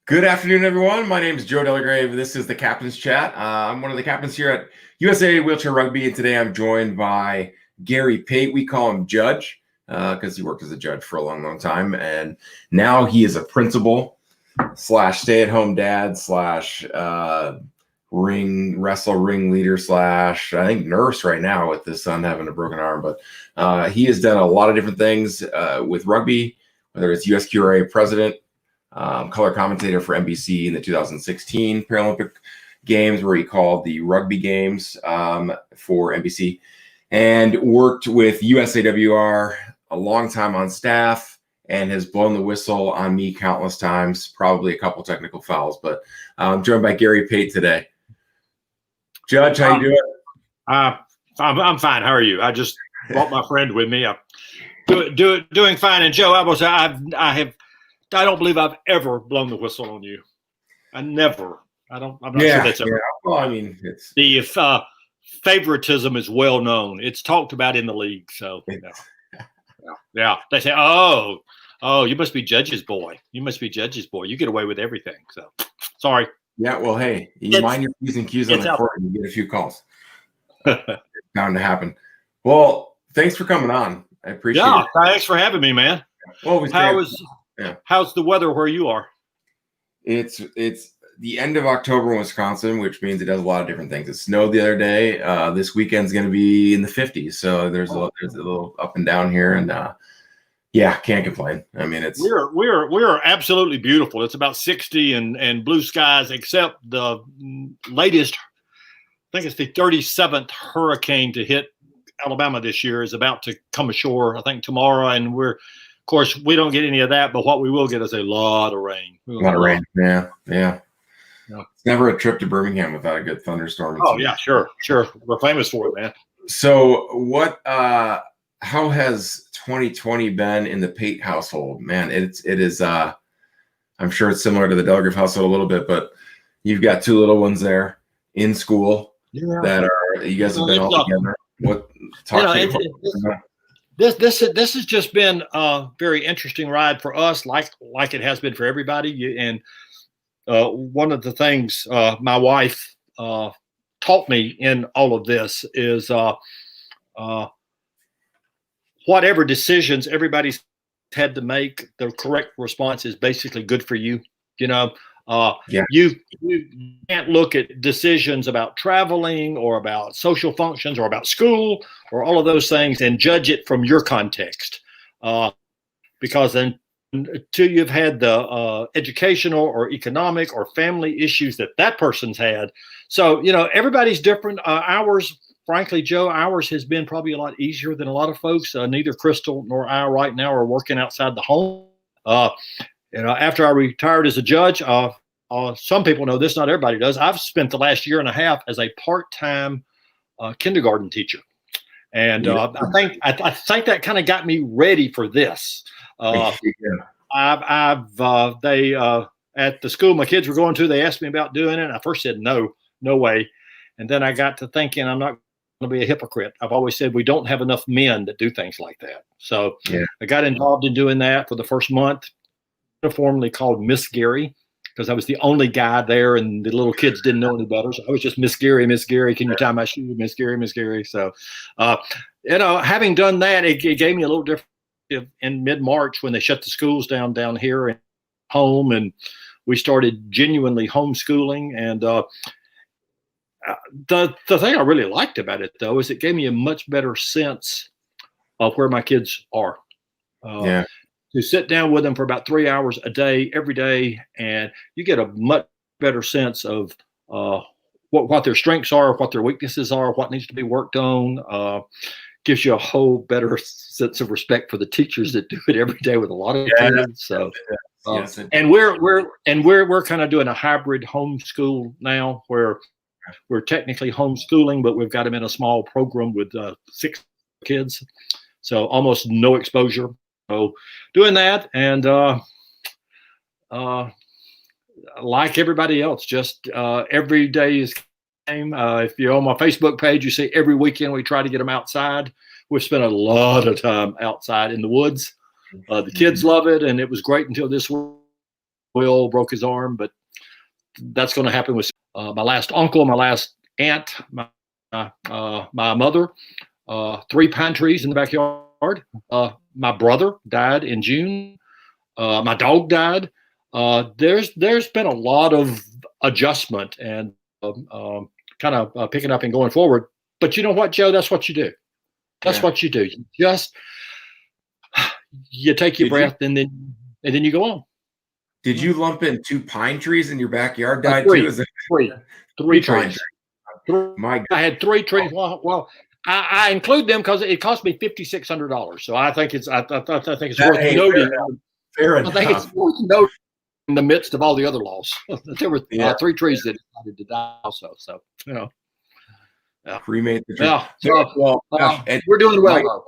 Good afternoon, everyone. My name is Joe Delagrave. This is the Captain's Chat. I'm one of the captains here at USA Wheelchair Rugby, and today I'm joined by Gary Pate. We call him Judge because he worked as a judge for a long, long time, and now he is a principal / stay-at-home dad / ring leader / I think nurse right now with his son having a broken arm. But he has done a lot of different things with rugby, whether it's USQRA president, color commentator for NBC in the 2016 Paralympic Games, where he called the rugby games for NBC, and worked with USAWR a long time on staff, and has blown the whistle on me countless times, probably a couple technical fouls. But I'm joined by Gary Pate today. Judge, how you doing? I'm fine. How are you? I just brought my friend with me. I'm doing fine. And Joe, I don't believe I've ever blown the whistle on you. I'm not sure that's ever. Well, I mean, it's the favoritism is well known. It's talked about in the league. So yeah, they say, oh, you must be Judge's boy. You must be Judge's boy. You get away with everything. So sorry. Yeah, well, hey, you mind your P's and Q's on the court and you get a few calls. It's bound to happen. Well, thanks for coming on. I appreciate it. Thanks for having me, man. Well, how's the weather where you are? It's the end of October in Wisconsin, which means it does a lot of different things. It snowed the other day. This weekend's going to be in the 50s, so there's a little up and down here, and can't complain. I mean, we're absolutely beautiful. It's about 60 and blue skies, except the latest, I think it's the 37th hurricane to hit Alabama this year is about to come ashore, I think tomorrow, and of course, we don't get any of that, but what we will get is a lot of rain. A lot of rain, yeah. It's never a trip to Birmingham without a good thunderstorm. Oh, yeah, sure. We're famous for it, man. So how has 2020 been in the Pate household? Man, it is, I'm sure it's similar to the Delagrave household a little bit, but you've got two little ones there in school that you guys have been all together. This has just been a very interesting ride for us, like it has been for everybody. And one of the things my wife taught me in all of this is whatever decisions everybody's had to make, the correct response is basically good for you. You can't look at decisions about traveling or about social functions or about school or all of those things and judge it from your context, because then until you've had the educational or economic or family issues that person's had. So, everybody's different. Frankly, Joe, ours has been probably a lot easier than a lot of folks. Neither Crystal nor I right now are working outside the home. After I retired as a judge, some people know this, not everybody does. I've spent the last year and a half as a part-time kindergarten teacher, and I think that kind of got me ready for this. At the school my kids were going to, they asked me about doing it, and I first said no way, and then I got to thinking I'm not going to be a hypocrite. I've always said we don't have enough men that do things like that, so I got involved in doing that for the first month. Uniformly called Miss Gary because I was the only guy there and the little kids didn't know any better. So I was just Miss Gary, can you tie my shoe? Miss Gary. So, having done that, it gave me a little different in mid-March when they shut the schools down here and home, and we started genuinely homeschooling. And the thing I really liked about it, though, is it gave me a much better sense of where my kids are. To sit down with them for about 3 hours a day, every day, and you get a much better sense of what their strengths are, what their weaknesses are, what needs to be worked on. Gives you a whole better sense of respect for the teachers that do it every day with a lot of kids. So, and we're kind of doing a hybrid homeschool now, where we're technically homeschooling, but we've got them in a small program with 6 kids, so almost no exposure. So doing that, and like everybody else, just every day is game. If you're on my Facebook page, you see every weekend we try to get them outside. We've spent a lot of time outside in the woods. The kids love it, and it was great until this week Will broke his arm, but that's going to happen with my last uncle, my last aunt, my mother, 3 pine trees in the backyard. My brother died in June. My dog died. There's been a lot of adjustment and kind of picking up and going forward. But you know what, Joe? That's what you do. That's what you do. You take your breath and then you go on. Did you lump in 2 pine trees in your backyard died three, too? Three trees. My God. I had 3 trees. Well, I include them because it cost me $5,600. So I think it's worth noting. Fair enough. I think it's worth noting in the midst of all the other laws. There were 3 trees that decided to die also. So cremate the tree. Well, we're doing well.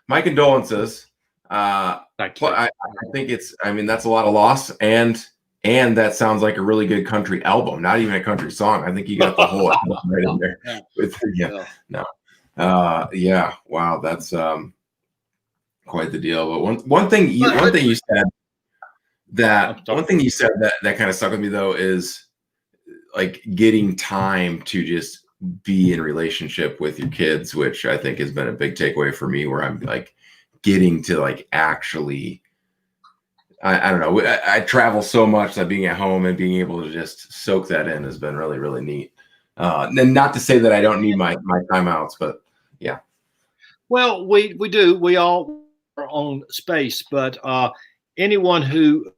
My condolences. Thank you. I think that's a lot of loss, and that sounds like a really good country album, not even a country song. I think you got the whole album right in there. Wow, that's quite the deal. But one thing you said that kind of stuck with me though is like getting time to just be in relationship with your kids, which I think has been a big takeaway for me, where I'm like getting to like actually, I don't know. I travel so much that being at home and being able to just soak that in has been really, really neat. And not to say that I don't need my timeouts, but yeah. Well, we do. We all our own space, but anyone who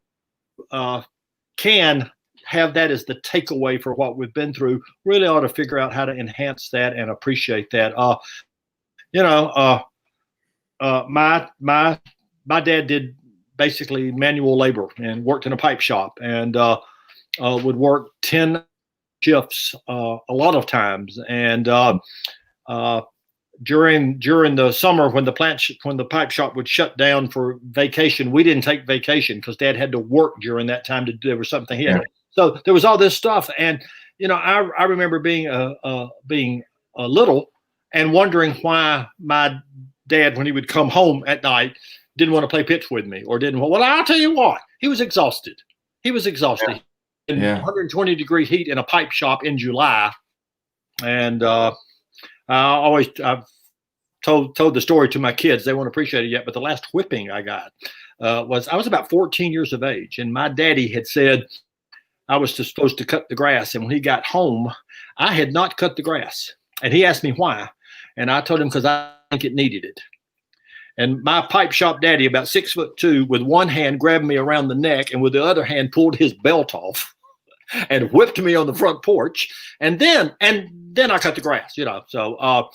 can have that as the takeaway for what we've been through really ought to figure out how to enhance that and appreciate that. My dad did basically manual labor and worked in a pipe shop and would work 10 shifts a lot of times. And during the summer when the pipe shop would shut down for vacation, we didn't take vacation because Dad had to work during that time there was something he had. Yeah. So there was all this stuff, and I remember being a little and wondering why my dad, when he would come home at night, didn't want to play pitch with me or didn't. Well, I'll tell you what, he was exhausted. Yeah. In 120 degree heat in a pipe shop in July, and I've told the story to my kids. They won't appreciate it yet, but the last whipping I got I was about 14 years of age, and my daddy had said I was supposed to cut the grass, and when he got home, I had not cut the grass, and he asked me why, and I told him because I think it needed it. And my pipe shop daddy, about 6'2", with one hand grabbed me around the neck, and with the other hand pulled his belt off, and whipped me on the front porch, and then I cut the grass. So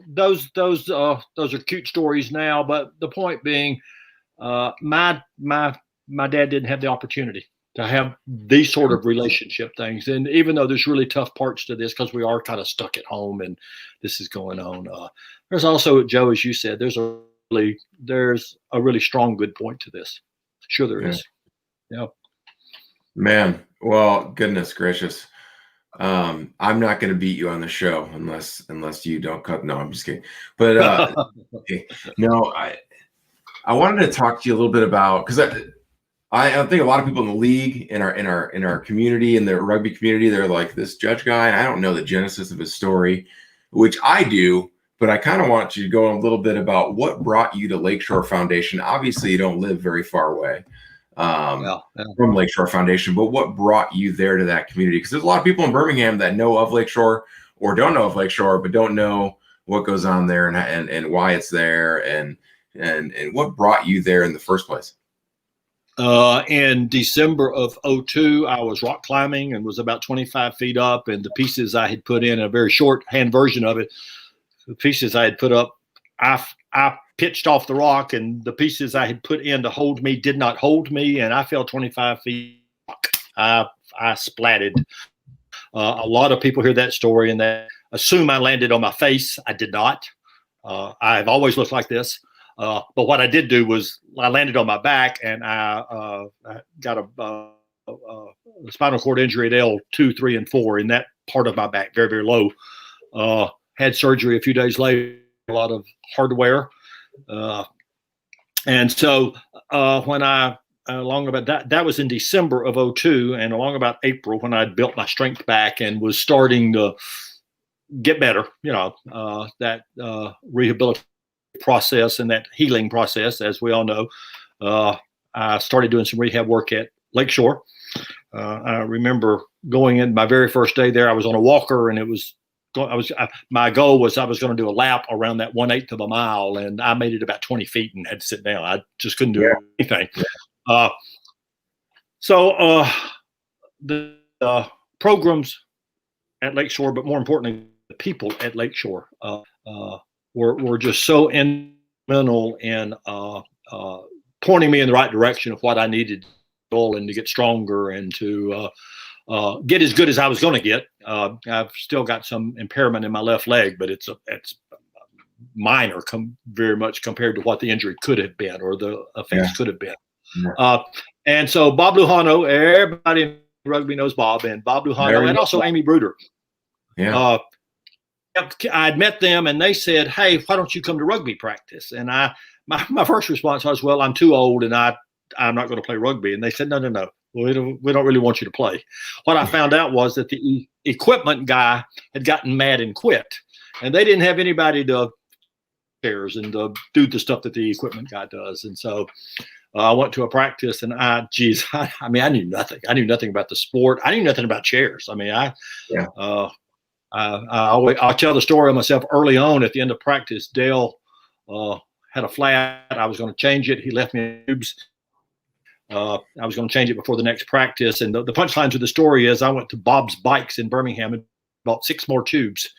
those are cute stories now, but the point being, my dad didn't have the opportunity to have these sort of relationship things. And even though there's really tough parts to this because we are kind of stuck at home and this is going on, there's also, Joe, as you said, there's a really strong good point to this. Sure there is. Yeah. Man, well, goodness gracious. I'm not going to beat you on the show unless you don't cut. No, I'm just kidding. But okay. No, I wanted to talk to you a little bit about, because I think a lot of people in the league, in our community, in the rugby community, they're like, this Judge guy, and I don't know the genesis of his story, which I do, but I kind of want you to go a little bit about what brought you to Lakeshore Foundation. Obviously, you don't live very far away from Lakeshore Foundation, but what brought you there to that community? Because there's a lot of people in Birmingham that know of Lakeshore or don't know of Lakeshore, but don't know what goes on there and why it's there and what brought you there in the first place. In December of 2002, I was rock climbing and was about 25 feet up, and the pieces I had put in a very shorthand version of it, the pieces I had put up, I pitched off the rock, and the pieces I had put in to hold me did not hold me, and I fell 25 feet. I splatted. A lot of people hear that story and they assume I landed on my face. I did not. I've always looked like this. But what I did do was I landed on my back, and I got a spinal cord injury at L2, 3, and 4 in that part of my back, very, very low. Had surgery a few days later, a lot of hardware. And so when I along about that was in December of '02, and along about April when I'd built my strength back and was starting to get better, that rehabilitation process and that healing process, as we all know, I started doing some rehab work at Lakeshore. I remember going in my very first day there. I was on a walker, and my goal was I was going to do a lap around that 1/8 of a mile, and I made it about 20 feet and had to sit down. I just couldn't do anything. So the programs at Lakeshore, but more importantly, the people at Lakeshore were just so instrumental in pointing me in the right direction of what I needed to do and to get stronger and to get as good as I was going to get. I've still got some impairment in my left leg, but it's minor, very much compared to what the injury could have been or the effects could have been. And so Bob Lujano, everybody in rugby knows Bob, and Bob Lujano, and also Amy Bruder. I'd met them, and they said, "Hey, why don't you come to rugby practice?" And my first response was, "Well, I'm too old, and I'm not going to play rugby." And they said, No. We don't really want you to play. What I found out was that the equipment guy had gotten mad and quit, and they didn't have anybody to chairs and to do the stuff that the equipment guy does. And so I went to a practice, and I knew nothing. I knew nothing about the sport. I knew nothing about chairs. I mean, I'll tell the story of myself early on. At the end of practice, Dale had a flat. I was going to change it. He left me tubes. I was going to change it before the next practice. And the punchline to the story is I went to Bob's Bikes in Birmingham and bought 6 more tubes.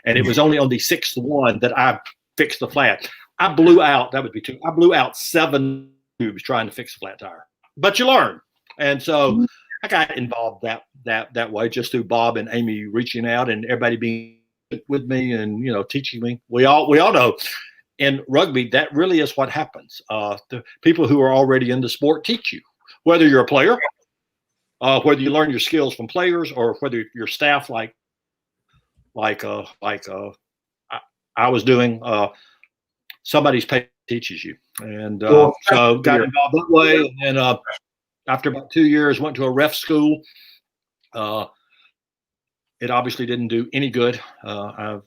And it was only on the 6th one that I fixed the flat. I blew out 7 tubes trying to fix a flat tire. But you learn. And so I got involved that way, just through Bob and Amy reaching out and everybody being with me and, teaching me. We all know in rugby, that really is what happens. The people who are already in the sport teach you, whether you're a player, whether you learn your skills from players, or whether your staff, like I was doing, somebody's pay teaches you. And so got involved that way. And after about 2 years, went to a ref school. It obviously didn't do any good. I've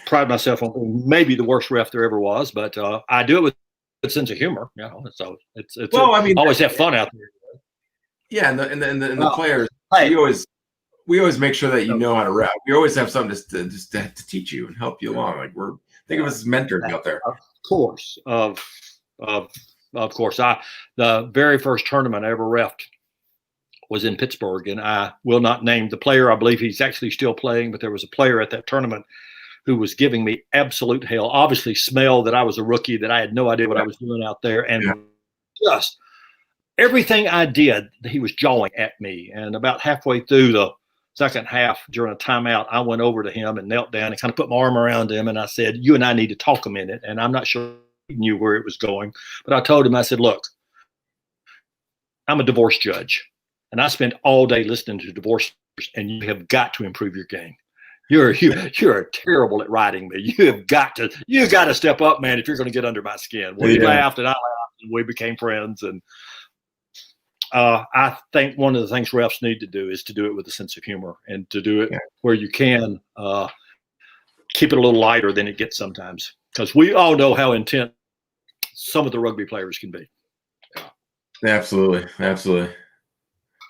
pride myself on being maybe the worst ref there ever was, but I do it with a sense of humor. So it's always have fun out there. Yeah, and the players, we always make sure that you know how to ref. We always have something to teach you and help you along. Like think of us as mentors out there. Of course, of course. The very first tournament I ever refed was in Pittsburgh, and I will not name the player. I believe he's actually still playing, but there was a player at that tournament who was giving me absolute hell. Obviously smelled that I was a rookie, that I had no idea what I was doing out there. And just everything I did, he was jawing at me. And about halfway through the second half, during a timeout, I went over to him and knelt down and kind of put my arm around him. And I said, "You and I need to talk a minute." And I'm not sure he knew where it was going, but I told him, I said, "Look, I'm a divorce judge, and I spend all day listening to divorce, and you have got to improve your game. You're terrible at writing me. You've got to step up, man, if you're going to get under my skin." Well, he laughed, and I laughed, and we became friends. And I think one of the things refs need to do is to do it with a sense of humor, and to do it where you can keep it a little lighter than it gets sometimes, because we all know how intense some of the rugby players can be. Absolutely.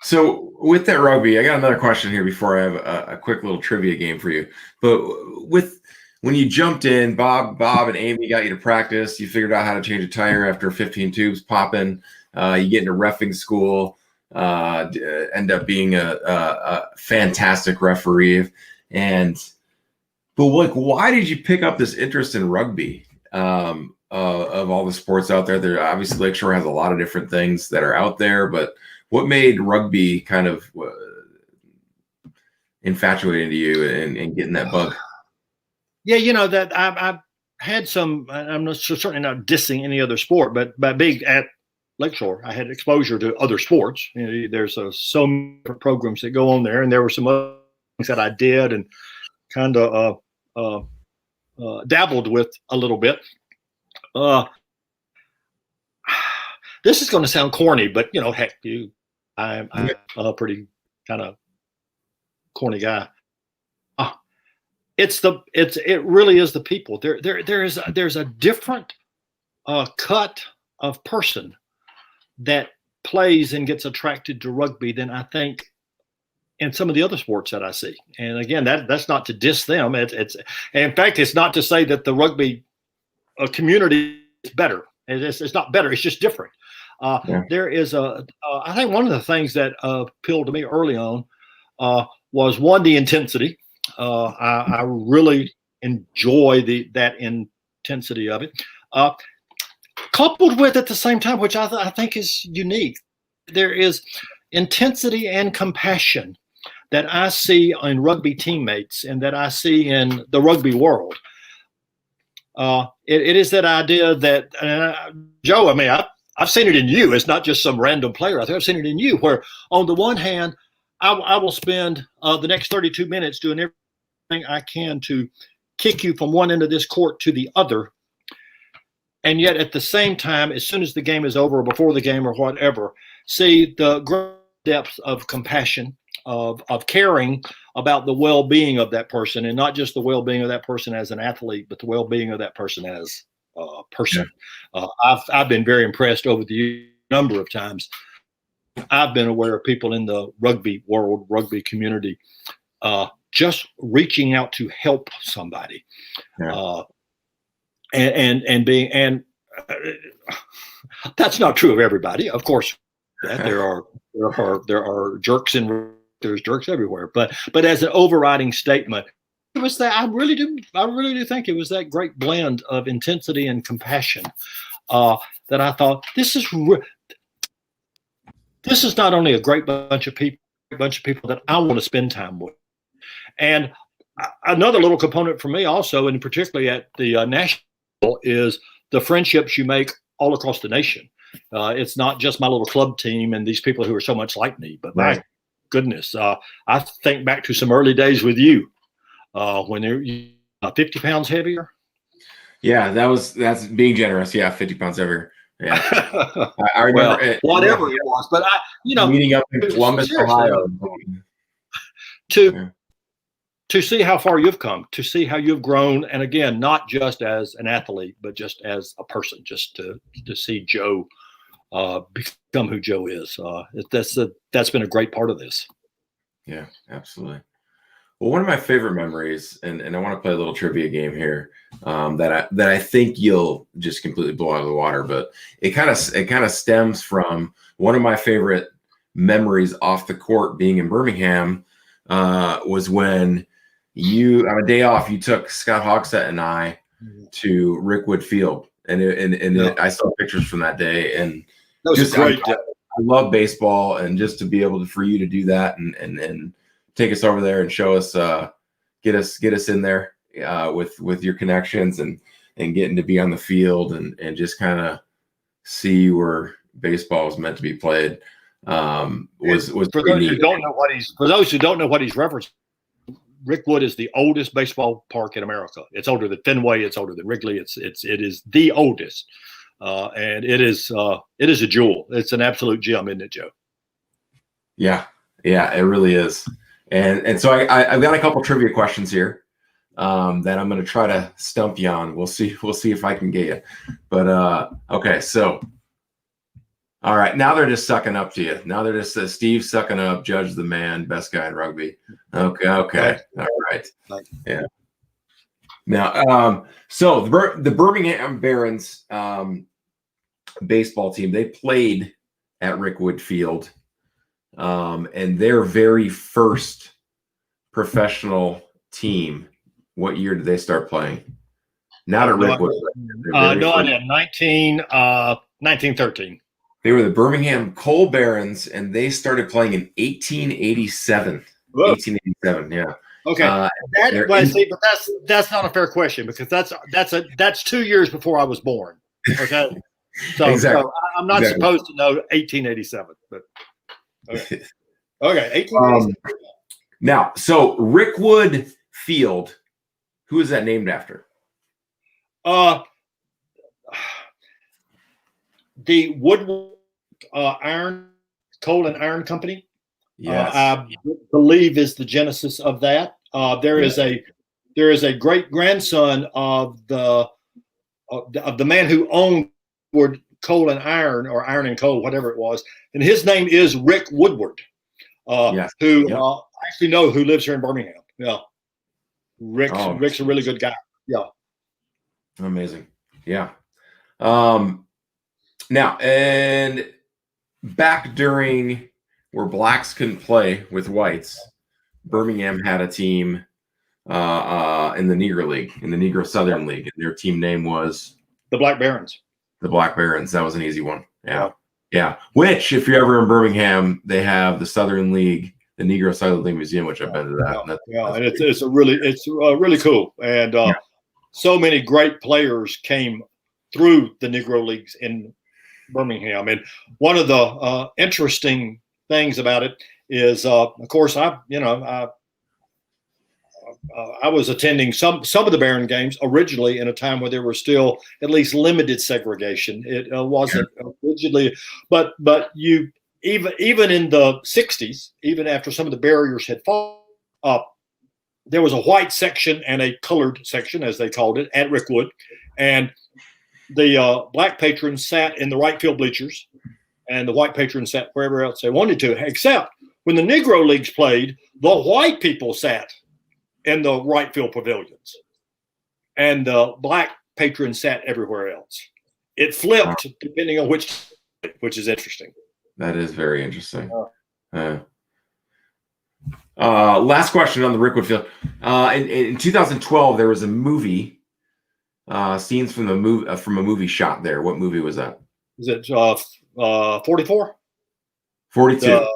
So with that rugby, I got another question here before I have a quick little trivia game for you. But when you jumped in, Bob and Amy got you to practice. You figured out how to change a tire after 15 tubes popping. You get into reffing school, end up being a fantastic referee. But why did you pick up this interest in rugby? Of all the sports out there, obviously Lakeshore has a lot of different things that are out there, but what made rugby kind of infatuating to you and getting that bug? Yeah, that I've had some. I'm not certainly not dissing any other sport, but by being at Lakeshore, I had exposure to other sports. There's so many different programs that go on there, and there were some other things that I did and kind of dabbled with a little bit. this is going to sound corny, but heck, I'm a pretty kind of corny guy. It really is the people. There's a different cut of person that plays and gets attracted to rugby than I think in some of the other sports that I see. And again, that's not to diss them. It's in fact, it's not to say that the rugby community is better. It's not better. It's just different. There is I think one of the things that appealed to me early on was one, the intensity. I really enjoy that intensity of it. Coupled with at the same time, which I think is unique, there is intensity and compassion that I see in rugby teammates and that I see in the rugby world. It is that idea that, Joe, I mean, I've seen it in you. It's not just some random player out there. I've seen it in you where on the one hand, I will spend the next 32 minutes doing everything I can to kick you from one end of this court to the other. And yet at the same time, as soon as the game is over or before the game or whatever, see the great depth of compassion, of caring about the well-being of that person, and not just the well-being of that person as an athlete, but the well-being of that person as a person. Yeah. I've been very impressed over the number of times I've been aware of people in the rugby world, rugby community, just reaching out to help somebody. Yeah. And that's not true of everybody, of course. There are jerks and there's jerks everywhere, but as an overriding statement, it was that I really do think it was that great blend of intensity and compassion that I thought this is not only a great bunch of people that I want to spend time with. And another little component for me also, and particularly at the national, is the friendships you make all across the nation. It's not just my little club team and these people who are so much like me, but my goodness, I think back to some early days with you when you're 50 pounds heavier. Yeah, that's being generous. Yeah, 50 pounds heavier. Yeah, I remember whatever it was, but meeting up in Columbus, Ohio, to see how far you've come, to see how you've grown, and again, not just as an athlete, but just as a person, just to see Joe become who Joe is. That's been a great part of this. Yeah, absolutely. Well, one of my favorite memories, and I want to play a little trivia game here that I think you'll just completely blow out of the water, but it kind of stems from one of my favorite memories off the court being in Birmingham was when you, on a day off, you took Scott Hogsett and I to Rickwood Field, and I saw pictures from that day, and that was great. I love baseball, and just to be able for you to do that and take us over there and show us, get us in there with your connections and getting to be on the field and just kind of see where baseball is meant to be played. Was for those who don't know what he's referencing, Rickwood is the oldest baseball park in America. It's older than Fenway. It's older than Wrigley. It is the oldest, and it is a jewel. It's an absolute gem, isn't it, Joe? Yeah, it really is. And so I've got a couple trivia questions here that I'm going to try to stump you on. We'll see if I can get you. But okay, so. All right, now they're just sucking up to you. Now they're just Steve sucking up, Judge the man, best guy in rugby. Okay, all right, yeah. Now, so the Birmingham Barons baseball team, they played at Rickwood Field, and their very first professional team. What year did they start playing? Not at Rickwood. No, in 1913. They were the Birmingham Coal Barons, and they started playing in 1887. Whoa. 1887, yeah. Okay, but that's not a fair question because that's 2 years before I was born. Okay, so, exactly. So I'm not supposed to know 1887, but okay, 1887. Now, so Rickwood Field, who is that named after? the Woodward Coal and Iron Company. Yes. I believe is the genesis of that. There is a great grandson of the man who owned Woodward Coal and Iron, or Iron and Coal, whatever it was, and his name is Rick Woodward, who I actually know, who lives here in Birmingham. Yeah, Rick's a really good guy. Yeah, amazing. Yeah. Now, and back during where blacks couldn't play with whites, Birmingham had a team in the Negro League, in the Negro Southern League, and their team name was the Black Barons. The Black Barons. That was an easy one. Yeah. Which, if you're ever in Birmingham, they have the Southern League, the Negro Southern League Museum, which I've been to that. And it's really cool, and so many great players came through the Negro Leagues in Birmingham. And one of the interesting things about it is, of course, I was attending some of the Baron games originally in a time where there were still at least limited segregation. It wasn't rigidly, but you even in the 60s, even after some of the barriers had fallen up, there was a white section and a colored section, as they called it, at Rickwood, and the black patrons sat in the right field bleachers, and the white patrons sat wherever else they wanted to, except when the Negro Leagues played, the white people sat in the right field pavilions, and the black patrons sat everywhere else. It flipped depending on which is interesting. That is very interesting. Last question on the Rickwood field. In 2012, there was a movie. Scenes from a movie shot there. What movie was that? Is it 44? 42.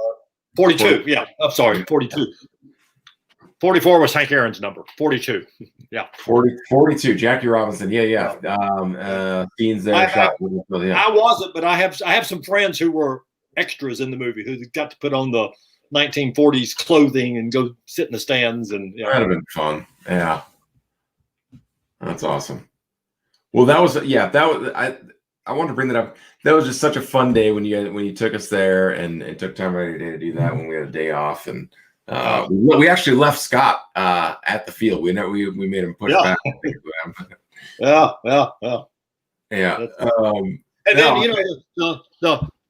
42. Yeah. I'm sorry. 42. 44 was Hank Aaron's number. 42. Yeah. 42. Jackie Robinson. Yeah. Scenes there. I wasn't, but I have some friends who were extras in the movie who got to put on the 1940s clothing and go sit in the stands, and that'd have been fun. Yeah. That's awesome. Well, I wanted to bring that up. That was just such a fun day when you took us there and took time out of your day to do that when we had a day off, and we actually left Scott at the field. We made him push back. Yeah. And then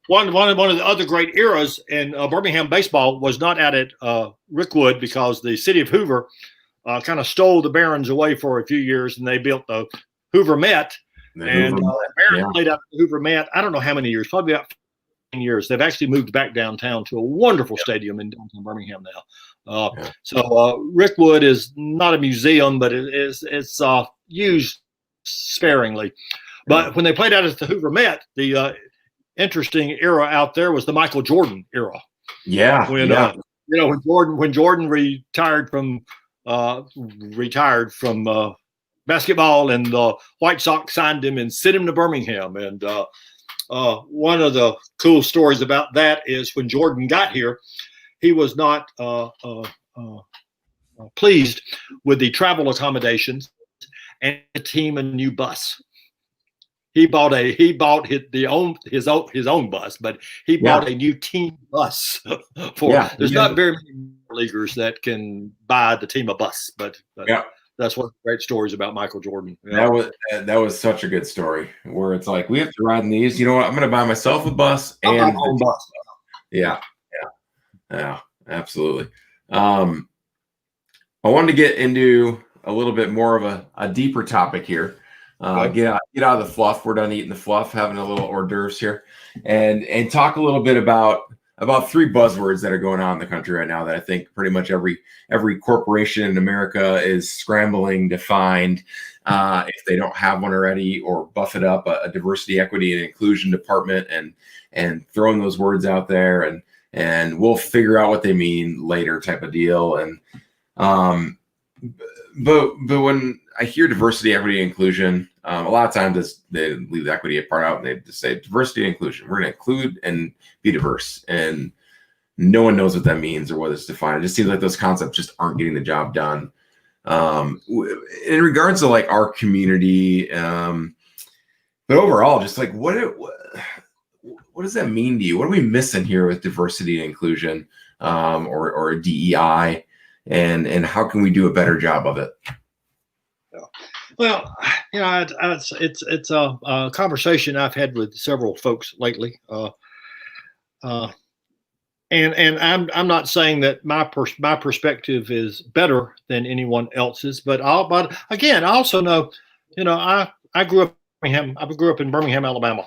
one of the other great eras in Birmingham baseball was not out at Rickwood, because the city of Hoover kind of stole the Barons away for a few years, and they built the Hoover Met, and Barons played out the Hoover Met. I don't know how many years, probably about 15 years. They've actually moved back downtown to a wonderful stadium in downtown Birmingham now. So Rickwood is not a museum, but it's used sparingly. But when they played out at the Hoover Met, the interesting era out there was the Michael Jordan era. When Jordan retired from basketball, and the White Sox signed him and sent him to Birmingham. And one of the cool stories about that is when Jordan got here, he was not pleased with the travel accommodations and the team a new bus. He bought his own bus, but he bought a new team bus there's not very many leaguers that can buy the team a bus, but that's one of the great stories about Michael Jordan. That was such a good story, where it's like, we have to ride in these. You know what? I'm going to buy myself a bus and my own bus. Yeah, absolutely. I wanted to get into a little bit more of a deeper topic here. Get out of the fluff. We're done eating the fluff, having a little hors d'oeuvres here, and talk a little bit about three buzzwords that are going on in the country right now that I think pretty much every corporation in America is scrambling to find, if they don't have one already, or buff it up, a diversity, equity, and inclusion department, and throwing those words out there, and we'll figure out what they mean later, type of deal. And but when I hear diversity, equity, and inclusion, a lot of times they leave the equity part out, and they just say diversity and inclusion. We're going to include and be diverse, and no one knows what that means or what it's defined. It just seems like those concepts just aren't getting the job done. In regards to like our community, but overall, just like what does that mean to you? What are we missing here with diversity and inclusion, or DEI, and how can we do a better job of it? Well, it's a conversation I've had with several folks lately. And I'm not saying that my perspective is better than anyone else's, but again, I also know, I grew up in Birmingham. I grew up in Birmingham, Alabama,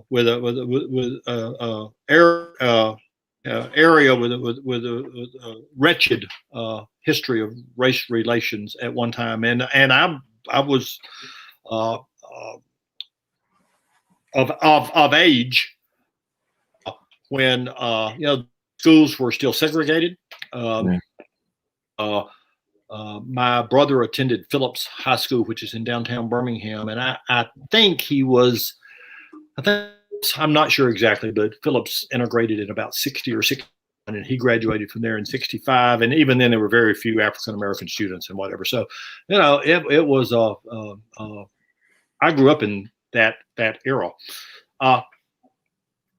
with a area with a wretched history of race relations at one time, and I was of age when schools were still segregated. My brother attended Phillips High School, which is in downtown Birmingham, and I think I'm not sure exactly, but Phillips integrated in about 60 or 60, and he graduated from there in 65. And even then, there were very few African-American students and whatever. So, it was, I grew up in that era.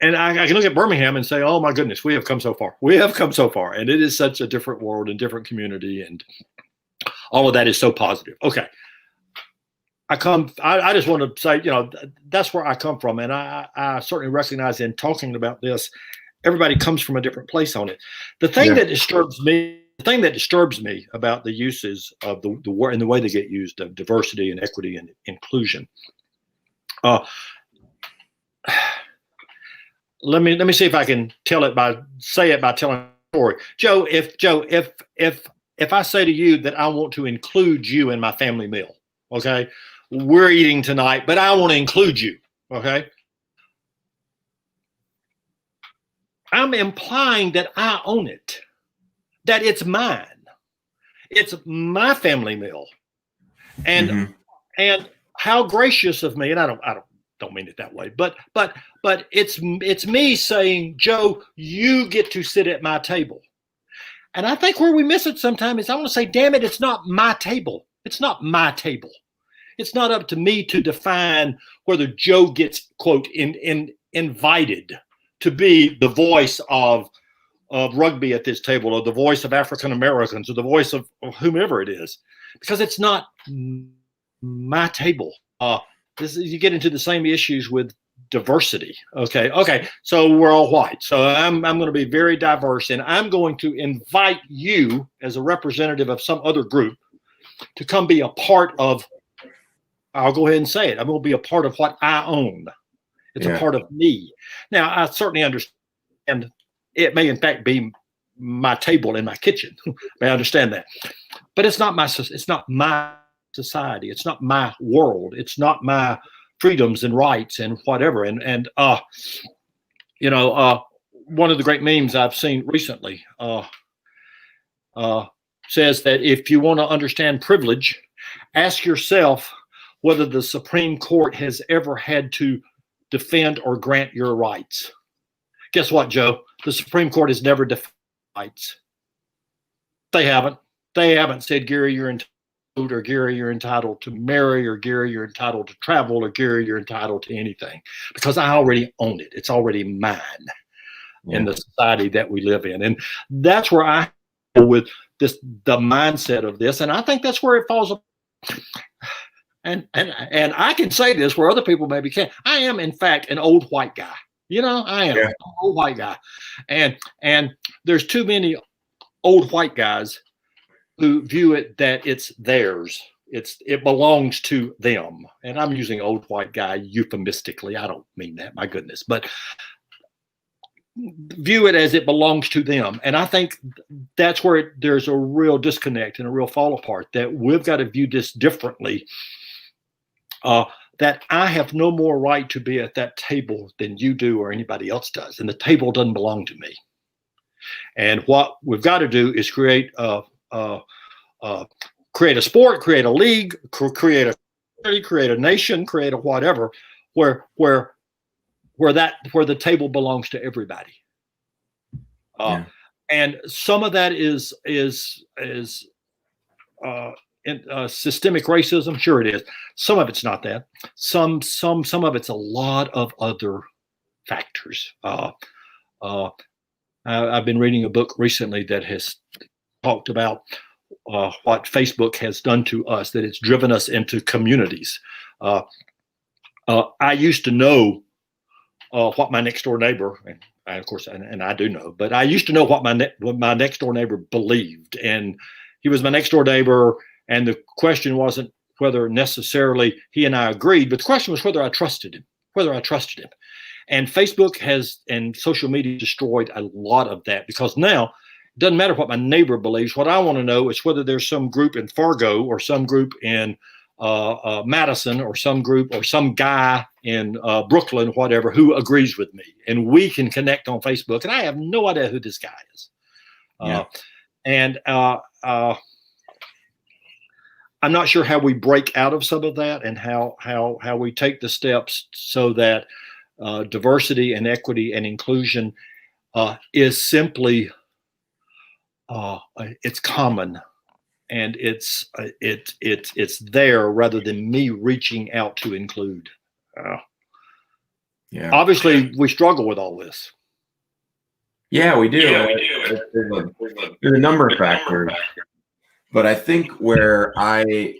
And I can look at Birmingham and say, oh my goodness, we have come so far. We have come so far. And it is such a different world and different community. And all of that is so positive. Okay. I just want to say, that's where I come from. And I certainly recognize in talking about this, everybody comes from a different place on it. The thing that disturbs me about the uses of the word and the way they get used, of diversity and equity and inclusion. Let me see if I can say it by telling a story. Joe, if I say to you that I want to include you in my family meal, okay? We're eating tonight, but I want to include you, okay? I'm implying that I own it, that it's mine. It's my family meal. And and how gracious of me, and I don't mean it that way, but it's me saying, Joe, you get to sit at my table. And I think where we miss it sometimes is I want to say, damn it, it's not my table. It's not my table. It's not up to me to define whether Joe gets, quote, invited to be the voice of rugby at this table, or the voice of African Americans, or the voice of whomever it is, because it's not my table. You get into the same issues with diversity. Okay. So we're all white. So I'm going to be very diverse, and I'm going to invite you as a representative of some other group to come be a part of. I'll go ahead and say it. I'm going to be a part of what I own. It's a part of me. Now, I certainly understand it may in fact be my table in my kitchen. I understand that, but it's not my society. It's not my world. It's not my freedoms and rights and whatever. And one of the great memes I've seen recently says that if you want to understand privilege, ask yourself whether the Supreme Court has ever had to defend or grant your rights. Guess what, Joe? The Supreme Court has never defended rights. They haven't. They haven't said, Gary, you're entitled, or Gary, you're entitled to marry, or Gary, you're entitled to travel, or Gary, you're entitled to anything, because I already own it. It's already mine in the society that we live in. And that's where I go with the mindset of this. And I think that's where it falls apart. And I can say this where other people maybe can't. I am, in fact, an old white guy. I am an old white guy. And there's too many old white guys who view it that it's theirs. It belongs to them. And I'm using old white guy euphemistically. I don't mean that, my goodness. But view it as it belongs to them. And I think that's where there's a real disconnect and a real fall apart, that we've got to view this differently. That I have no more right to be at that table than you do or anybody else does. And the table doesn't belong to me. And what we've got to do is create a sport, create a league, create a country, create a nation, create a whatever, where the table belongs to everybody. And some of that is systemic racism? Sure it is. Some of it's not that. Some of it's a lot of other factors. I've been reading a book recently that has talked about what Facebook has done to us, that it's driven us into communities. I used to know what my next door neighbor, and I do know, but I used to know what my next door neighbor believed, and he was my next door neighbor, and the question wasn't whether necessarily he and I agreed, but the question was whether I trusted him. And Facebook and social media destroyed a lot of that, because now it doesn't matter what my neighbor believes. What I want to know is whether there's some group in Fargo or some group in Madison or some group or some guy in Brooklyn, whatever, who agrees with me, and we can connect on Facebook. And I have no idea who this guy is. I'm not sure how we break out of some of that, and how we take the steps so that diversity and equity and inclusion is simply it's common, and it's there rather than me reaching out to include. Obviously, we struggle with all this. Yeah, we do. There's a number of factors, but I think where I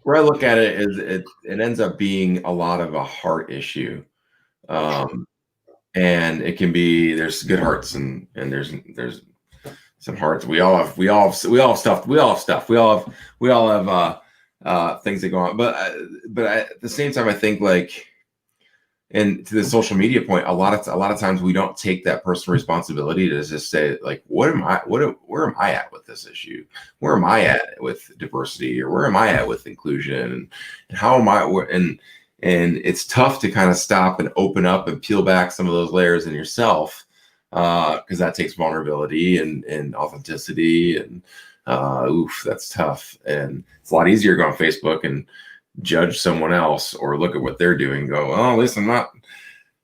look at it is it ends up being a lot of a heart issue, and it can be, there's good hearts and there's some hearts. We all have stuff. We all have things that go on. But at the same time, I think, like, and to the social media point, a lot of times we don't take that personal responsibility to just say, like, where am I at with this issue? Where am I at with diversity, or where am I at with inclusion, and how am I? And it's tough to kind of stop and open up and peel back some of those layers in yourself, because that takes vulnerability and authenticity, and that's tough. And it's a lot easier to go on Facebook and judge someone else, or look at what they're doing and go, oh, at least I'm not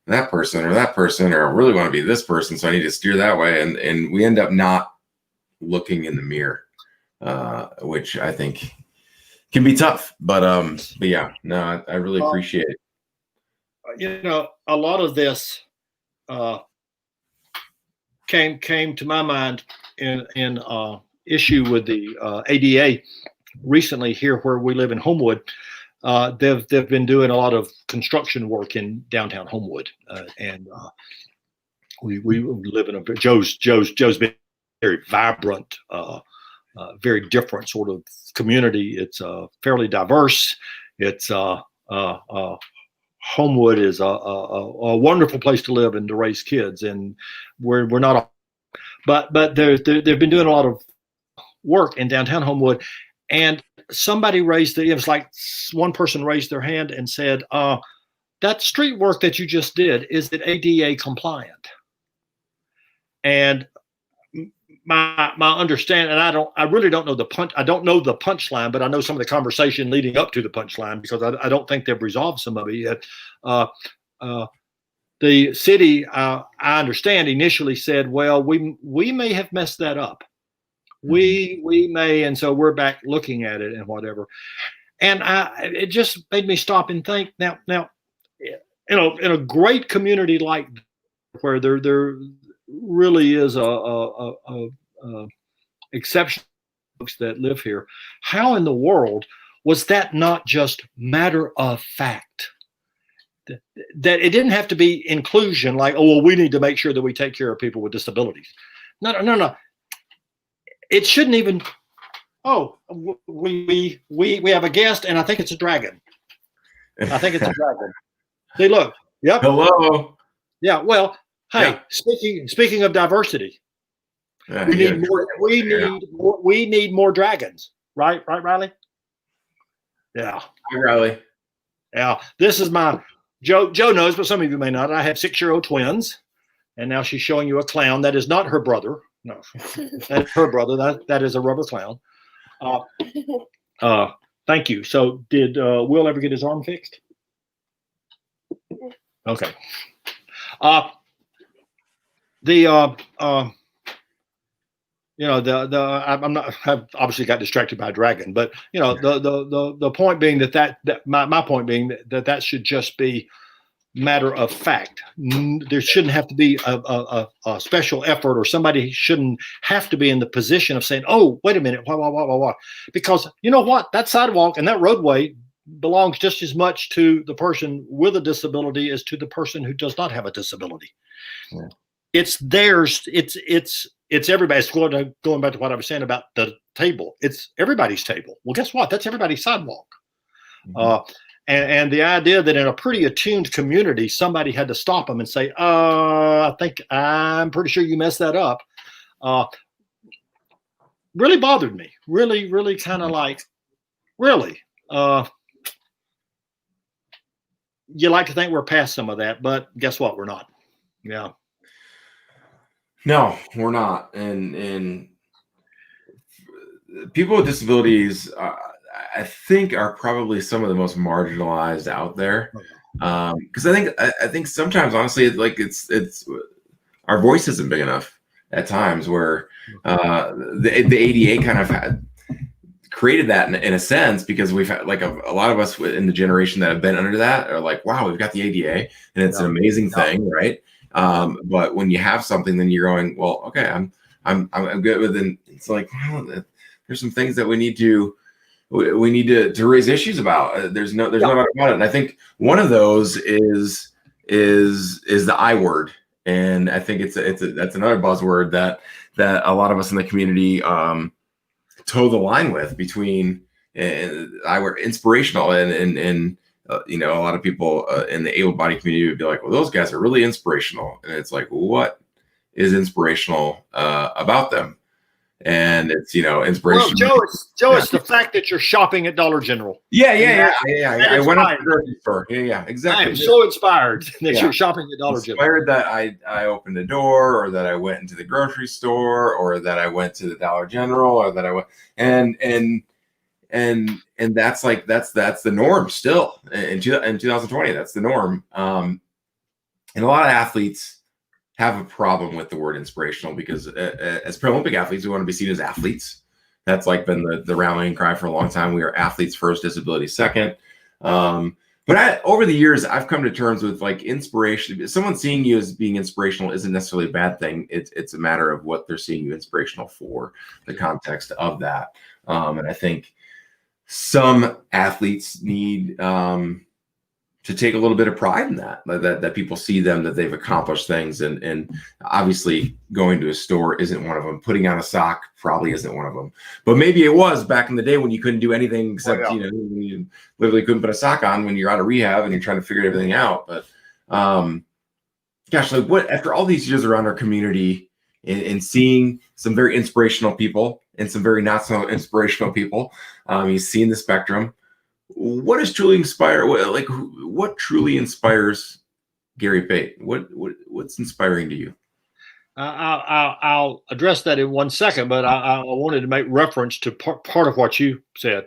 that person, or I really want to be this person, so I need to steer that way. And we end up not looking in the mirror, which I think can be tough. But yeah, no, I really appreciate it. A lot of this came to my mind in issue with the ADA recently here where we live in Homewood. They've been doing a lot of construction work in downtown Homewood, and we live in Joe's been very vibrant, very different sort of community. It's fairly diverse. It's Homewood is a wonderful place to live and to raise kids, and we're not, but they've been doing a lot of work in downtown Homewood. And somebody it was like one person raised their hand and said, that street work that you just did, is it ADA compliant? And my understanding, and I really don't know I don't know the punchline, but I know some of the conversation leading up to the punchline, because I don't think they've resolved some of it yet. The city, I understand, initially said, well, we may have messed that up. We may, and so we're back looking at it and whatever. And it just made me stop and think. Now, in a great community like where there really is a exception folks that live here, how in the world was that not just matter of fact? That it didn't have to be inclusion, like, oh, well, we need to make sure that we take care of people with disabilities. No. It shouldn't even. Oh, we have a guest, and I think it's a dragon. I think it's a dragon. See, look. Yep. Hello. Yeah. Well, hey. Yeah. Speaking of diversity, we need more. We need more dragons. Right, Riley. Yeah. Hi, Riley. Yeah. This is my Joe. Joe knows, but some of you may not. I have 6-year-old twins, and now she's showing you a clown that is not her brother. No, that's her brother. That is a rubber clown. Thank you. So, did Will ever get his arm fixed? Okay. I'm not. I've obviously got distracted by a dragon, but the point being that my point being that should just be matter of fact. There shouldn't have to be a special effort, or somebody shouldn't have to be in the position of saying, "Oh, wait a minute, why?" Because you know what, that sidewalk and that roadway belongs just as much to the person with a disability as to the person who does not have a disability. Yeah. It's theirs. It's everybody's. Going back to what I was saying about the table, it's everybody's table. Well, guess what? That's everybody's sidewalk. Mm-hmm. And the idea that in a pretty attuned community, somebody had to stop them and say, I'm pretty sure you messed that up, really bothered me. Really kind of like, really. You like to think we're past some of that, but guess what? We're not. Yeah. No, we're not. And people with disabilities, I think, are probably some of the most marginalized out there. Because I think sometimes, honestly, it's our voice isn't big enough at times, where the ADA kind of created that in a sense, because we've had like a lot of us in the generation that have been under that are like, wow, we've got the ADA and it's an amazing thing, right? But when you have something, then you're going, well, okay, I'm good with it. It's like, well, there's some things that we need to raise issues about. There's no doubt about it. And I think one of those is the I word. And I think that's another buzzword that a lot of us in the community toe the line with, between I word inspirational and a lot of people in the able-bodied community would be like, well, those guys are really inspirational. And it's like, what is inspirational about them? And it's, inspiration. Well, Joe, it's the fact that you're shopping at Dollar General. Yeah. I went up to the grocery store. Yeah, exactly. I am so inspired that you're shopping at Dollar General. Inspired that I opened a door, or that I went into the grocery store, or that I went to the Dollar General, or that I went and that's the norm still in 2020. That's the norm. And a lot of athletes have a problem with the word inspirational, because as Paralympic athletes, we want to be seen as athletes. That's like been the rallying cry for a long time. We are athletes first, disability second. But over the years, I've come to terms with, like, inspiration. Someone seeing you as being inspirational isn't necessarily a bad thing. It's a matter of what they're seeing you inspirational for, the context of that. And I think some athletes need to take a little bit of pride in that people see them, that they've accomplished things. And obviously going to a store isn't one of them. Putting on a sock probably isn't one of them. But maybe it was back in the day when you couldn't do anything except, you literally couldn't put a sock on when you're out of rehab and you're trying to figure everything out. But gosh, like, what, after all these years around our community and seeing some very inspirational people and some very not so inspirational people, you've seen the spectrum. What does truly inspire? What truly inspires Gary Pate? What's inspiring to you? I'll address that in 1 second, but I wanted to make reference to part of what you said.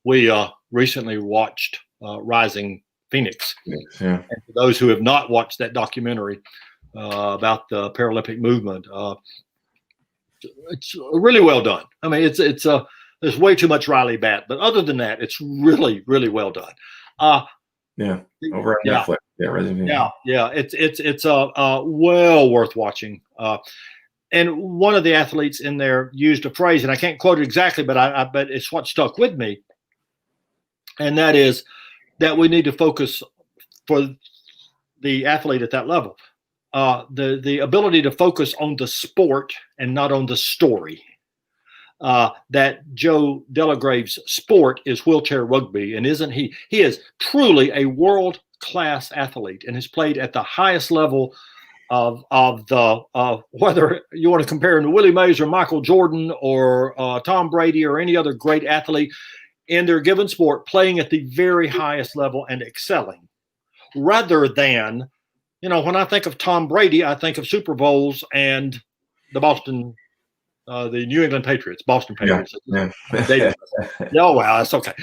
We recently watched Rising Phoenix. Yeah. And for those who have not watched that documentary about the Paralympic movement, it's really well done. I mean, it's there's way too much Riley Bat, but other than that, it's really, really well done. Over on Netflix. Yeah. It's well worth watching. And one of the athletes in there used a phrase, and I can't quote it exactly, but but it's what stuck with me. And that is that we need to focus, for the athlete at that level, the ability to focus on the sport and not on the story. That Joe Delagrave's sport is wheelchair rugby, and isn't he? He is truly a world-class athlete and has played at the highest level of whether you want to compare him to Willie Mays or Michael Jordan or Tom Brady or any other great athlete in their given sport, playing at the very highest level and excelling. Rather than, when I think of Tom Brady, I think of Super Bowls and the New England Patriots, Boston Patriots. Yeah. Oh, wow, that's okay.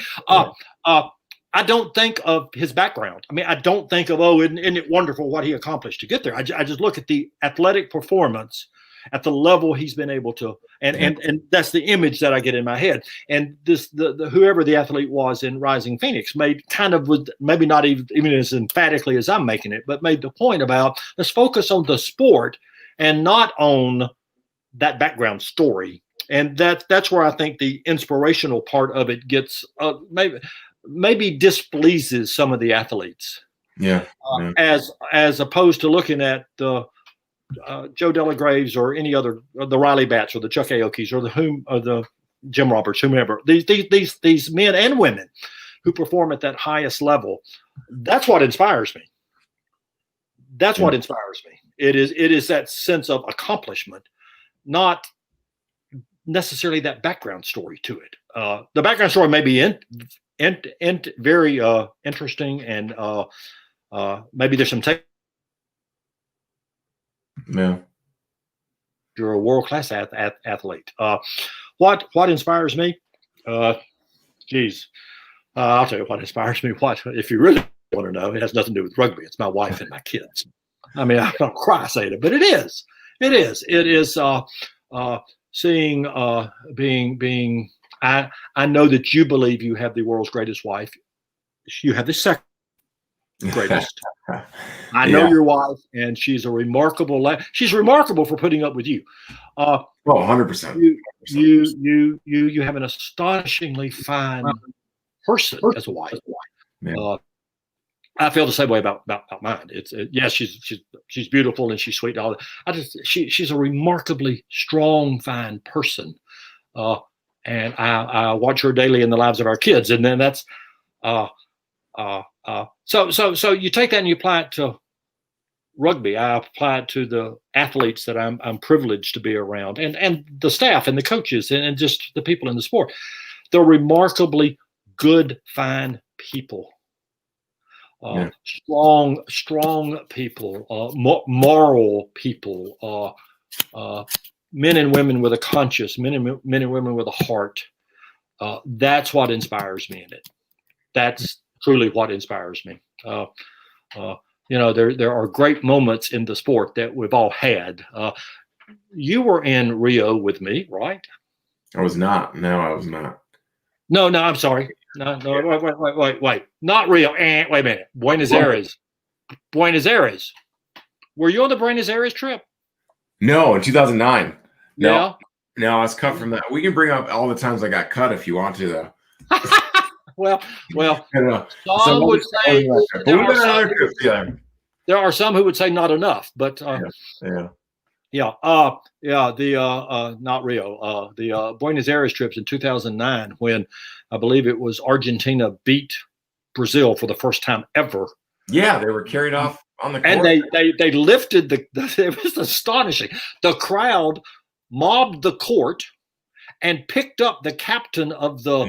I don't think of his background. I mean, I don't think of, isn't it wonderful what he accomplished to get there. I just look at the athletic performance at the level he's been able to, and that's the image that I get in my head. And the whoever the athlete was in Rising Phoenix made kind of, with maybe not even as emphatically as I'm making it, but made the point about, let's focus on the sport and not on that background story. And that's where I think the inspirational part of it gets maybe displeases some of the athletes. Yeah. As opposed to looking at the Joe Delagraves or any other, or the Riley Batts or the Chuck Aoki's or the Jim Roberts, whomever, these men and women who perform at that highest level. That's what inspires me. That's what inspires me. It is that sense of accomplishment, not necessarily that background story to it. The background story may be very interesting, and maybe there's some you're a world-class athlete. What inspires me? I'll tell you what inspires me. What, if you really want to know, it has nothing to do with rugby. It's my wife and my kids. I mean, I don't cry saying it, but it is. It is seeing, being. I know that you believe you have the world's greatest wife. You have the second greatest. I know your wife, and she's a remarkable. She's remarkable for putting up with you. 100%. You have an astonishingly fine person as a wife. I feel the same way about mine. Yes, she's beautiful and she's sweet and all that. She's a remarkably strong, fine person, and I watch her daily in the lives of our kids, and then that's so you take that and you apply it to rugby. I apply it to the athletes that I'm privileged to be around, and the staff and the coaches and just the people in the sport. They're remarkably good, fine people. Strong people, moral people, men and women with a conscience, men and women with a heart. That's what inspires me in it. That's truly what inspires me. There are great moments in the sport that we've all had. You were in Rio with me, right? I was not. No, I was not. No, I'm sorry. No, wait. Not Rio. Wait a minute. Buenos Aires. Were you on the Buenos Aires trip? No, in 2009. No, I was cut from that. We can bring up all the times I got cut if you want to, though. well, some would say there are some who would say not enough, but not Rio. The Buenos Aires trips in 2009, when I believe it was Argentina beat Brazil for the first time ever. Yeah, they were carried off on the court. And they lifted it was astonishing. The crowd mobbed the court and picked up the captain of the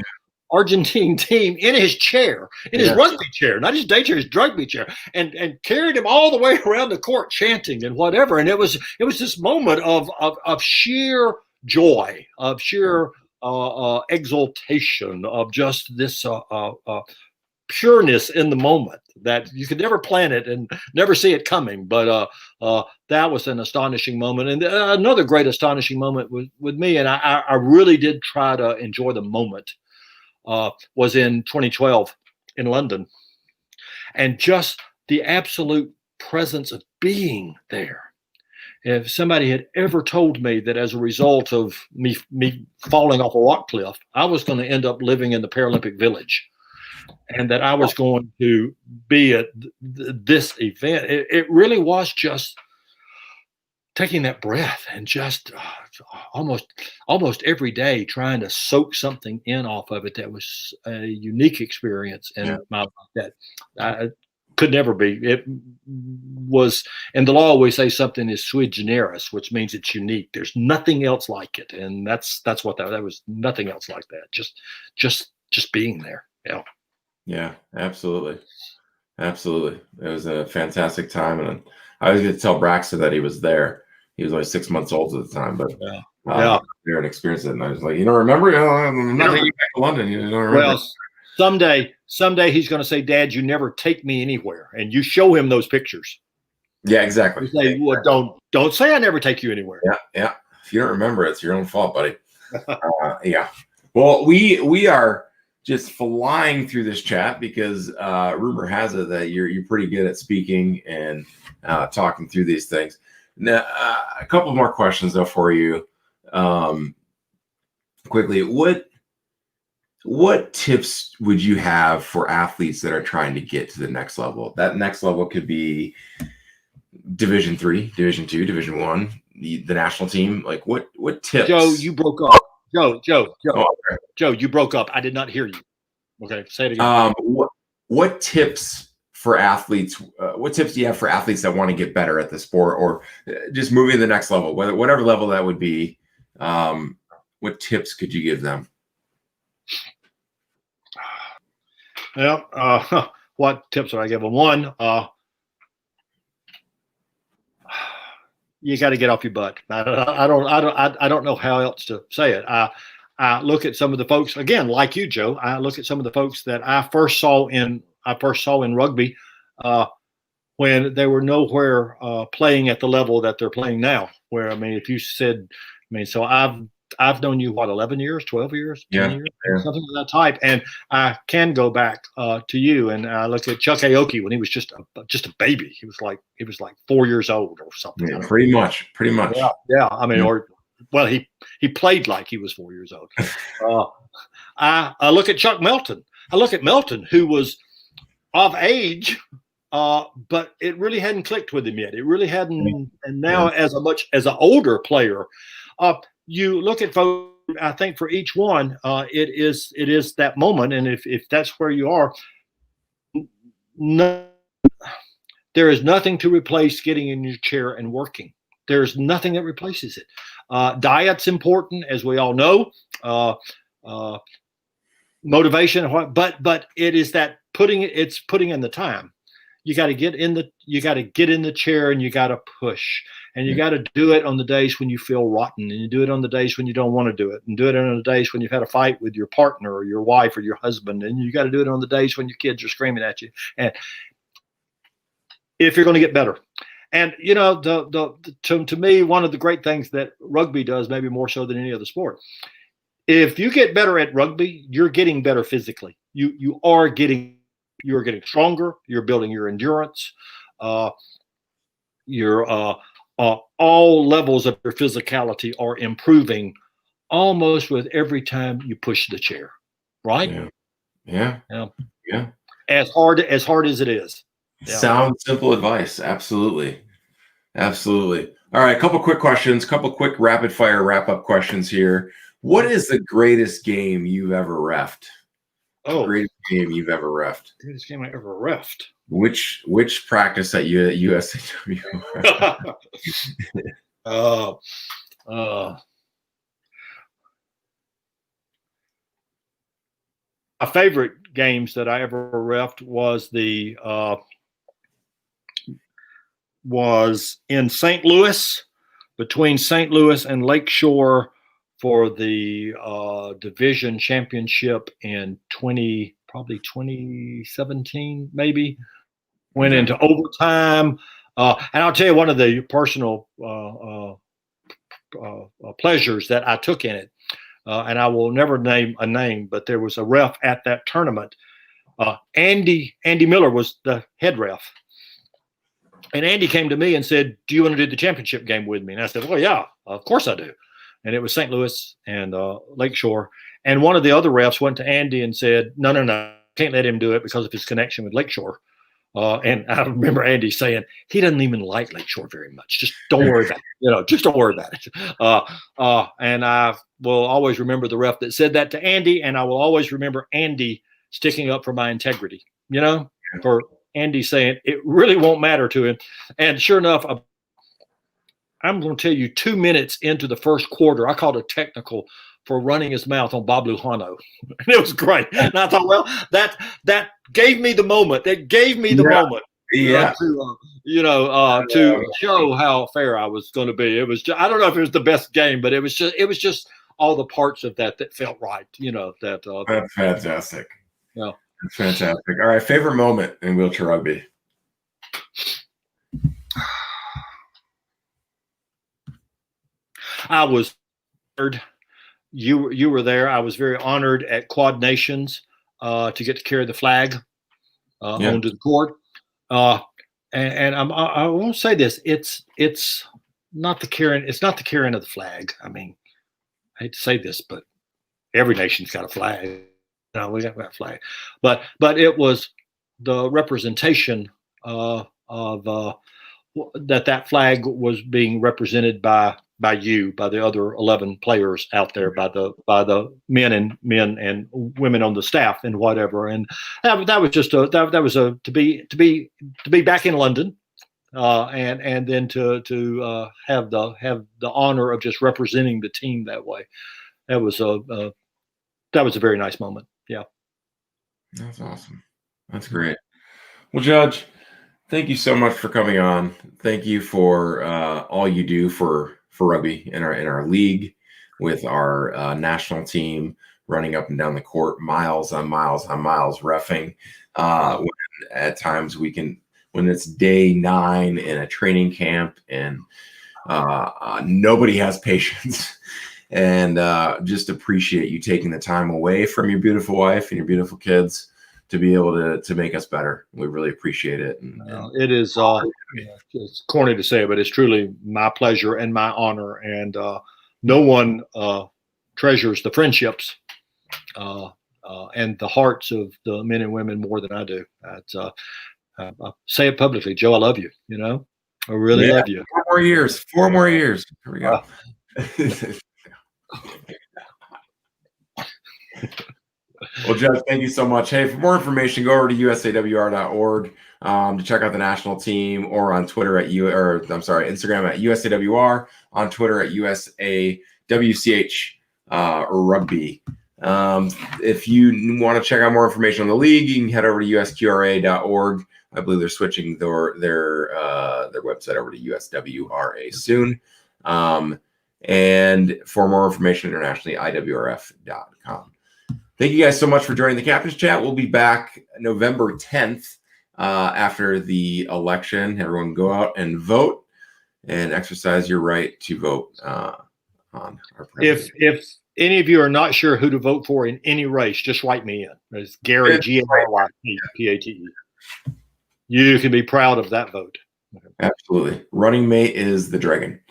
Argentine team in his chair, his rugby chair, not his day chair, his rugby chair, and carried him all the way around the court chanting and whatever. And it was this moment of sheer joy, of sheer exultation, of just this pureness in the moment that you could never plan it and never see it coming. But that was an astonishing moment. And another great astonishing moment with me, and I really did try to enjoy the moment, was in 2012 in London. And just the absolute presence of being there. If somebody had ever told me that as a result of me falling off a rock cliff, I was going to end up living in the Paralympic Village, and that I was going to be at this event, it really was just taking that breath and just almost every day trying to soak something in off of it that was a unique experience in my life that I could never be. It was, in the law we say something is sui generis, which means it's unique. There's nothing else like it, and that's what that was. Nothing else like that. Just being there. Yeah, absolutely. It was a fantastic time, and I was going to tell Braxton that he was there. He was only 6 months old at the time, but there and experienced it. And I was like, remember? I'm not taking you back to London. You don't remember? Well, someday he's going to say, "Dad, you never take me anywhere," and you show him those pictures. Yeah, exactly. You say, well, don't say I never take you anywhere. Yeah. If you don't remember, it's your own fault, buddy. Yeah. Well, we are just flying through this chat because rumor has it that you're pretty good at speaking and talking through these things. Now, a couple more questions though for you. Quickly, what tips would you have for athletes that are trying to get to the next level? That next level could be Division 3, Division 2, Division 1, the national team. Like what tips? Joe, you broke up. Joe, Oh, okay. Joe, you broke up. I did not hear you. Okay, say it again. What tips for athletes? What tips do you have for athletes that want to get better at the sport or just moving to the next level, whatever level that would be? What tips could you give them? Well, what tips would I give them? One, you got to get off your butt. I don't know how else to say it. I look at some of the folks again, like you, Joe. I look at some of the folks that I first saw in rugby when they were nowhere playing at the level that they're playing now. Where I mean, if you said, so I've known you 11 years, 12 years, 10 years, something of that type, and I can go back to you and I look at Chuck Aoki when he was just a baby. He was like 4 years old or something. Yeah, pretty much. Yeah. I mean, or he played like he was 4 years old. I look at Chuck Melton. I look at Melton, who was of age, but it really hadn't clicked with him yet. It really hadn't. And now, as an older player, you look at folks. I think for each one, it is that moment, and if that's where you are, there is nothing to replace getting in your chair and working. There's nothing that replaces it. Diet's important, as we all know. Motivation, but it is that putting in the time. You got to get in the chair and you got to push, and you got to do it on the days when you feel rotten, and you do it on the days when you don't want to do it, and do it on the days when you've had a fight with your partner or your wife or your husband, and you got to do it on the days when your kids are screaming at you. And if you're going to get better, and to me, one of the great things that rugby does, maybe more so than any other sport, if you get better at rugby, you're getting better physically. You're getting stronger. You're building your endurance. All levels of your physicality are improving almost with every time you push the chair, right? Yeah. As hard as it is. Yeah. Sound simple advice. Absolutely. All right, a couple quick questions, couple quick rapid fire wrap up questions here. What is the greatest game you've ever reffed? Greatest game you've ever reffed. Greatest game I ever reffed. Which practice at USAW? My favorite games that I ever reffed was in St. Louis, between St. Louis and Lakeshore for the division championship in 2017, maybe. Went into overtime. And I'll tell you one of the personal pleasures that I took in it. And I will never name a name, but there was a ref at that tournament. Andy Miller was the head ref. And Andy came to me and said, "Do you want to do the championship game with me?" And I said, "Well, yeah, of course I do." And it was St. Louis and Lakeshore. And one of the other refs went to Andy and said, no, can't let him do it because of his connection with Lakeshore. And I remember Andy saying, he doesn't even like Lakeshore very much. Just don't worry about it. Just don't worry about it. And I will always remember the ref that said that to Andy. And I will always remember Andy sticking up for my integrity, for Andy saying it really won't matter to him. And sure enough, I'm going to tell you 2 minutes into the first quarter, I called a technical for running his mouth on Bob Lujano. And it was great. And I thought, well, that gave me the moment. That gave me the moment. To show how fair I was going to be. It was I don't know if it was the best game, but it was just all the parts of that felt right. That's fantastic. Yeah. That's fantastic. All right. Favorite moment in wheelchair rugby? I was honored. You were there. I was very honored at Quad Nations to get to carry the flag onto the court. And I won't say this. It's not the carrying. It's not the carrying of the flag. I mean, I hate to say this, but every nation's got a flag. No, we got that flag, but it was the representation of that flag was being represented by you, by the other 11 players out there, by the men and women on the staff and whatever. And that was just to be back in London, and then to have the honor of just representing the team that way. That was a very nice moment. Yeah. That's awesome. That's great. Well, Judge, thank you so much for coming on. Thank you for all you do for rugby in our league, with our national team, running up and down the court, miles on miles on miles, reffing. When at times when it's day 9 in a training camp and nobody has patience. And just appreciate you taking the time away from your beautiful wife and your beautiful kids to be able to make us better. We really appreciate it. And it is it's corny to say, but it's truly my pleasure and my honor. And no one treasures the friendships and the hearts of the men and women more than I do. I'll say it publicly, Joe. I love you. You know, I really love you. 4 more years. 4 more years. Here we go. Well, Judge, thank you so much. Hey, for more information, go over to usawr.org to check out the national team, or on Twitter Instagram at USAWR, on Twitter at USAWCH Rugby. If you want to check out more information on the league, you can head over to usqra.org. I believe they're switching their website over to USWRA soon. And for more information internationally, IWRF.com. Thank you guys so much for joining the Captain's Chat. We'll be back November 10th after the election. Everyone go out and vote and exercise your right to vote on our president. If any of you are not sure who to vote for in any race, just write me in. It's Gary, G-A-R-Y-P-A-T-E. You can be proud of that vote. Absolutely. Running mate is the dragon.